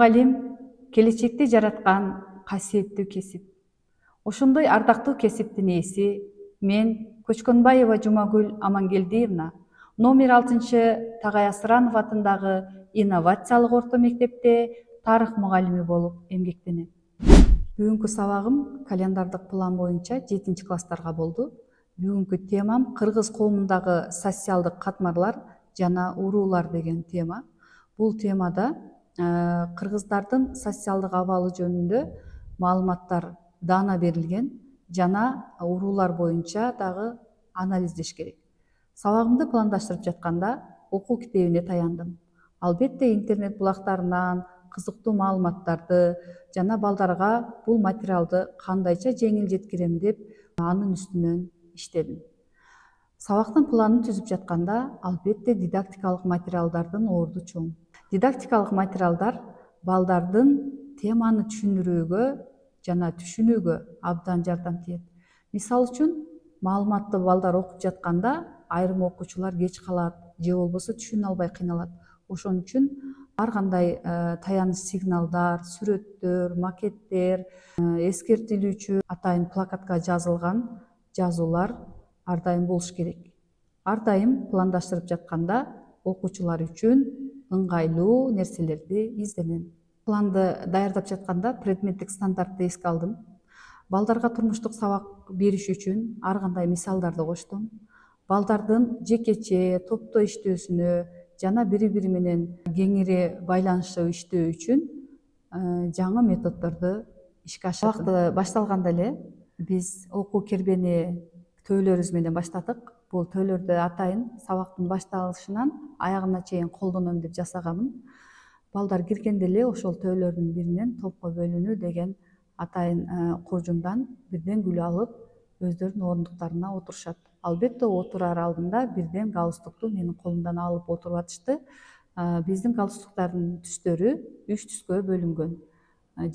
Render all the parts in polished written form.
Мугалим келечекте жараткан касиеттүү кесип. Ошондой ардактуу кесиптин ээси мен Көчкөнбаева Жумагүл Амангелдиевна номер 6 Тагай Асыранов атындагы инновациялык орто мектепте тарых мугалими болуп эмгектенем. Бүгүнкү сабагым календардык план боюнча 7-класстарга болду. Бүгүнкү темам кыргыз коомундагы социалдык катмарлар жана уруулар деген тема. Бул темада кыргыздардын социалдык абалы жөнүндө маалыматтар даана берилген жана уруулар боюнча дагы анализдеш керек. Сабагымды пландаштырып жатканда окуу китебине таяндым. Албетте интернет булактарынан кызыктуу маалыматтарды жана балдарга бул материалды кандайча жеңил жеткирем деп анын үстүнөн иштедим. Сабактын планын түзүп жатканда албетте дидактикалык материалдардын орду чоң. Дидактикалык материалдар балдардын теманы түшүндүрүүгө жана түшүнүүгө абдан жардам тиет. Мисалы үчүн, маалыматты балдар окуп жатканда айрым окуучулар кеч калат же болбосо түшүнө албай кыйналат. Ошон үчүн ар кандай таяныч сигналдар, сүрөттөр, макеттер, эскертилүүчү атайын плакатка жазылган жазуулар ар дайым болуш керек. Ар дайым пландаштырып жатканда окуучулар үчүн ыңгайлуу нерселерди изденем. Планды даярдап жатканда предметтик стандартты эске алдым. Балдарга турмуштук сабак бериш үчүн ар кандай мисалдарды коштум. Балдардын жекече, топто иштөөсүнө жана бири-бири менен кеңири байланышып иштөө үчүн жаңы методдорду ишке ашырдым. Сабак башталганда эле биз окуу кербени төөлөрүбүз менен баштадык. Бул төөлөрдү атайын сабактын башталышынан аягына чейин колдоном деп жасаганмын. Балдар киргенде эле ошол төөлөрдүн биринен топко бөлүнүү деген атайын куржумдан бирден күлө алып, өздөрүнүн орундуктарына отурушат. Албетте отурар алдында бирден галстукту менин колумдан алып отуруп атышты. Биздин галстуктардын түстөрү 3 түскө бөлүнгөн.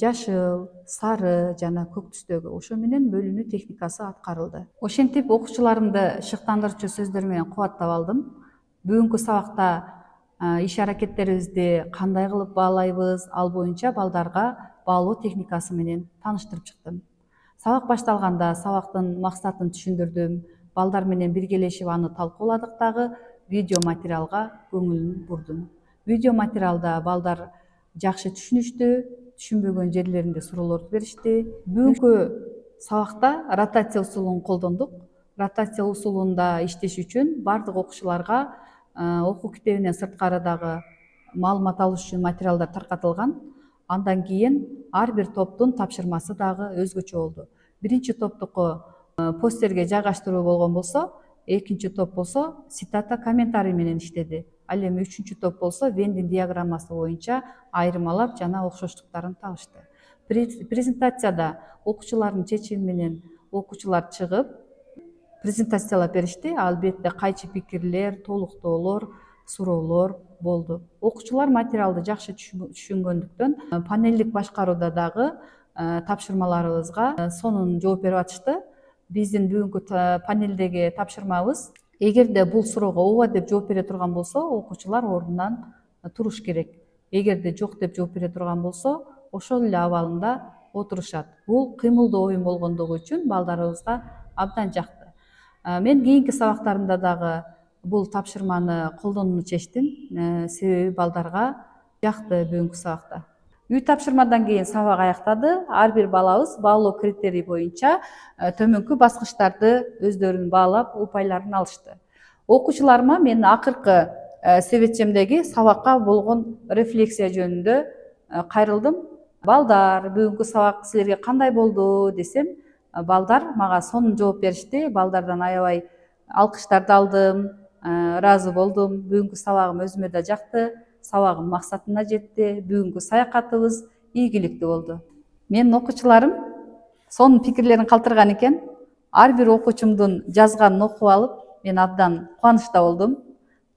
Жашыл, сары жана көк түстөгү. Ошо менен бөлүнүү техникасы аткарылды. Ошентип окуучуларымды шыктандырчу сөздөр менен кубаттап алдым. Бүгүнкү сабакта иш аракеттерибизди кандай кылып баалайбыз, ал боюнча балдарга баалоо техникасы менен тааныштырып чыктым. Сабак башталганда сабактын максатын түшүндүрдүм. Балдар менен биргелешип аны талкууладык дагы, видео материалга көңүлүн бурдум. Видео материалда балдар жакшы түшүнүштү, түшүнбөгөн жерлеринде суроолорду беришти. Бүгүнкү сабакта ротация усулун колдондук. Ротация усулунда иштеш үчүн бардык окуучуларга окуу китебинен сырткары дагы маалымат алыш үчүн материалдар таркатылган. Андан кийин ар бир топтун тапшырмасы дагы өзгөчө болду. Биринчи топтуку постерге жайгаштыруу болгон болсо, экинчи топ болсо цитата комментарий менен иштеди. Ал эми үчүнчү топ болсо Вендин диаграммасы боюнча айырмалап жана окшоштуктарын табышты. Презентацияда окуучулардын чечими менен окуучулар чыгып презентациялап беришти. Албетте кайчы пикирлер, толуктоолор, суроолор болду. Окуучулар материалды жакшы түшүнгөндүктөн панелдик башкарууда дагы тапшырмаларыбызга сонун жооп берип атышты. Биздин бүгүнкү панелдеги тапшырмабыз: эгерде бул суроого ооба деп жооп бере турган болсо, окуучулар ордунан туруш керек. Эгерде жок деп жооп бере турган болсо, ошол эле абалында отурушат. Бул кыймылдуу оюн болгондугу үчүн балдарыбызга абдан жакты. Мен кийинки сабактарымда дагы бул тапшырманы колдонууну чечтим. Себеби балдарга жакты бүгүнкү сабакта. Үй тапшырмадан кийин сабак аяктады. Ар бир балабыз баалоо критерий боюнча төмөнкү баскычтарды өздөрүнүн баалап, упайларын алышты. Окуучуларыма мен акыркы себетчемдеги сабакка болгон рефлексия жөнүндө кайрылдым. Балдар, бүгүнкү сабак силерге кандай болду десем, балдар мага сонун жооп беришти. Балдардан аябай алкыштарды алдым, ыраазы болдум. Бүгүнкү сабагым өзүмө да жакты. Сабагым максатына жетти. Бүгүнкү саякатыбыз ийгиликтүү болду. Менин окуучуларым сонун пикирлерин калтырган экен. Ар бир окуучумдун жазганын окуп алып, мен абдан кубанычта болдум.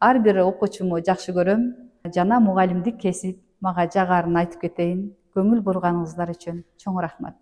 Ар бир окуучуму жакшы көрөм жана мугалимдик кесип мага жагарын айтып кетейин. Көңүл бурганыңыздар үчүн чоң рахмат.